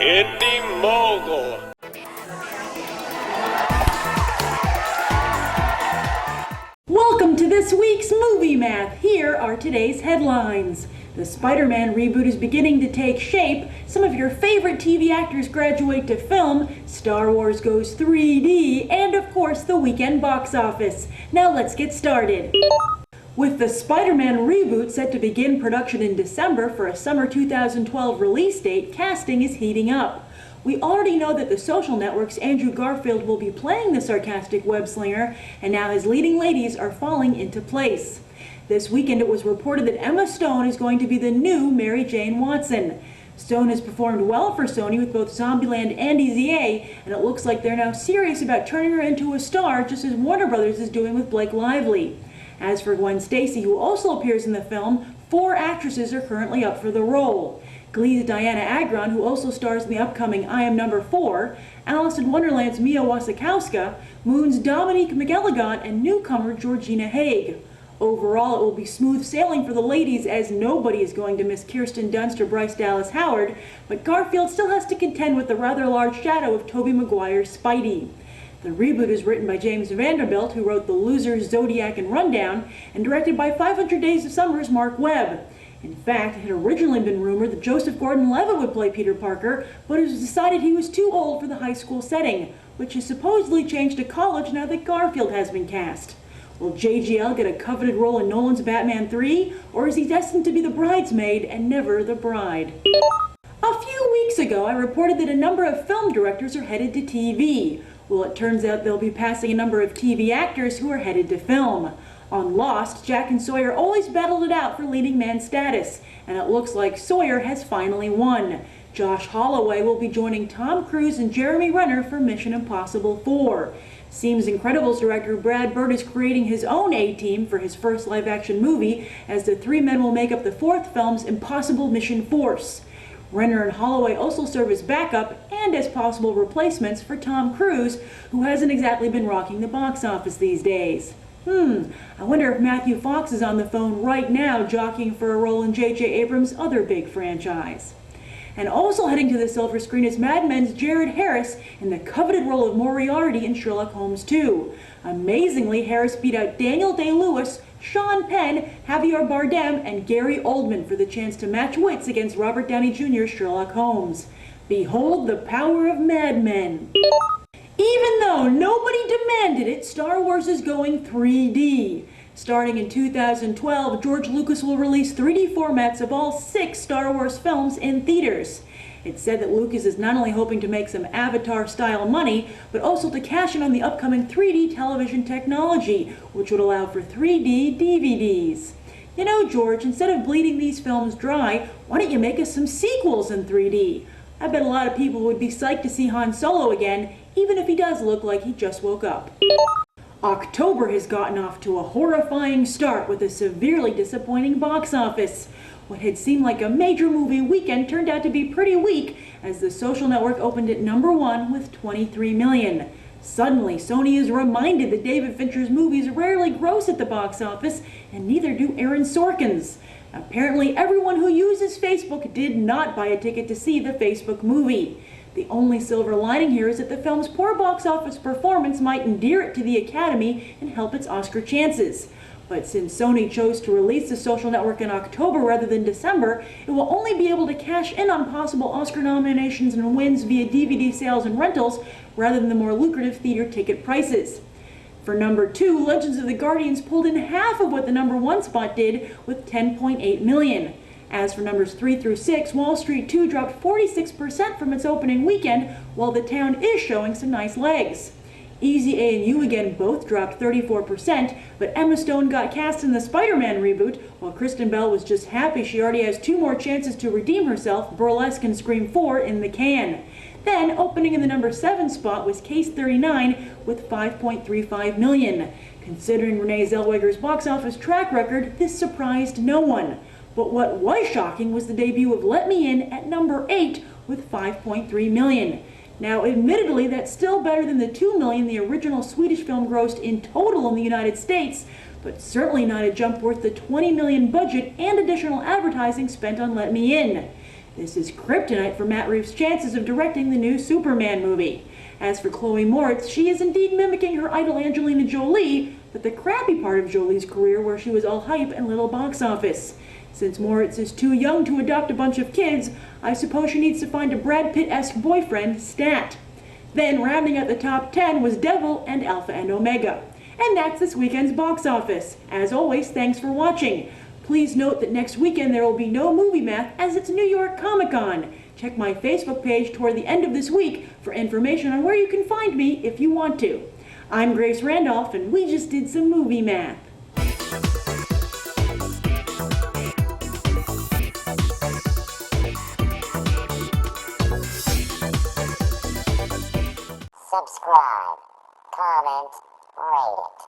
Indie Mogul. Welcome to this week's Movie Math. Here are today's headlines. The Spider-Man reboot is beginning to take shape. Some of your favorite TV actors graduate to film. Star Wars goes 3D. And of course, the weekend box office. Now let's get started. With the Spider-Man reboot set to begin production in December for a summer 2012 release date, casting is heating up. We already know that The Social Network's Andrew Garfield will be playing the sarcastic web-slinger, and now his leading ladies are falling into place. This weekend it was reported that Emma Stone is going to be the new Mary Jane Watson. Stone has performed well for Sony with both Zombieland and EZA, and it looks like they're now serious about turning her into a star, just as Warner Brothers is doing with Blake Lively. As for Gwen Stacy, who also appears in the film, 4 actresses are currently up for the role. Glee's Diana Agron, who also stars in the upcoming I Am Number 4, Alice in Wonderland's Mia Wasikowska, Moon's Dominique McElligott, and newcomer Georgina Haig. Overall, it will be smooth sailing for the ladies, as nobody is going to miss Kirsten Dunst or Bryce Dallas Howard, but Garfield still has to contend with the rather large shadow of Tobey Maguire's Spidey. The reboot is written by James Vanderbilt, who wrote The Losers, Zodiac, and Rundown, and directed by 500 Days of Summer's Mark Webb. In fact, it had originally been rumored that Joseph Gordon-Levitt would play Peter Parker, but it was decided he was too old for the high school setting, which has supposedly changed to college now that Garfield has been cast. Will JGL get a coveted role in Nolan's Batman 3, or is he destined to be the bridesmaid and never the bride? A few weeks ago, I reported that a number of film directors are headed to TV. Well, it turns out they'll be passing a number of TV actors who are headed to film. On Lost, Jack and Sawyer always battled it out for leading man status, and it looks like Sawyer has finally won. Josh Holloway will be joining Tom Cruise and Jeremy Renner for Mission Impossible 4. Seems Incredibles director Brad Bird is creating his own A-team for his first live-action movie, as the 3 men will make up the 4th film's Impossible Mission Force. Renner and Holloway also serve as backup and as possible replacements for Tom Cruise, who hasn't exactly been rocking the box office these days. I wonder if Matthew Fox is on the phone right now jockeying for a role in J.J. Abrams' other big franchise. And also heading to the silver screen is Mad Men's Jared Harris in the coveted role of Moriarty in Sherlock Holmes 2. Amazingly, Harris beat out Daniel Day-Lewis, Sean Penn, Javier Bardem, and Gary Oldman for the chance to match wits against Robert Downey Jr.'s Sherlock Holmes. Behold the power of Mad Men. Even though nobody demanded it, Star Wars is going 3D. Starting in 2012, George Lucas will release 3D formats of all 6 Star Wars films in theaters. It's said that Lucas is not only hoping to make some Avatar-style money, but also to cash in on the upcoming 3D television technology, which would allow for 3D DVDs. You know, George, instead of bleeding these films dry, why don't you make us some sequels in 3D? I bet a lot of people would be psyched to see Han Solo again, even if he does look like he just woke up. October has gotten off to a horrifying start with a severely disappointing box office. What had seemed like a major movie weekend turned out to be pretty weak, as The Social Network opened at number 1 with 23 million. Suddenly, Sony is reminded that David Fincher's movies rarely gross at the box office, and neither do Aaron Sorkin's. Apparently, everyone who uses Facebook did not buy a ticket to see the Facebook movie. The only silver lining here is that the film's poor box office performance might endear it to the Academy and help its Oscar chances. But since Sony chose to release The Social Network in October rather than December, it will only be able to cash in on possible Oscar nominations and wins via DVD sales and rentals rather than the more lucrative theater ticket prices. For number 2, Legends of the Guardians pulled in half of what the number 1 spot did with 10.8 million. As for numbers 3 through 6, Wall Street 2 dropped 46% from its opening weekend, while The Town is showing some nice legs. Easy A and You Again both dropped 34%, but Emma Stone got cast in the Spider-Man reboot, while Kristen Bell was just happy she already has 2 more chances to redeem herself, Burlesque and Scream 4, in the can. Then, opening in the number 7 spot was Case 39 with 5.35 million. Considering Renee Zellweger's box office track record, this surprised no one. But what was shocking was the debut of Let Me In at number 8 with 5.3 million. Now, admittedly, that's still better than the 2 million the original Swedish film grossed in total in the United States, but certainly not a jump worth the 20 million budget and additional advertising spent on Let Me In. This is kryptonite for Matt Reeves' chances of directing the new Superman movie. As for Chloe Moritz, she is indeed mimicking her idol Angelina Jolie, but the crappy part of Jolie's career where she was all hype and little box office. Since Moritz is too young to adopt a bunch of kids, I suppose she needs to find a Brad Pitt-esque boyfriend, Stat. Then rounding out the top 10 was Devil and Alpha and Omega. And that's this weekend's box office. As always, thanks for watching. Please note that next weekend there will be no movie math as it's New York Comic Con. Check my Facebook page toward the end of this week for information on where you can find me if you want to. I'm Grace Randolph and we just did some movie math. Subscribe, comment, rate it.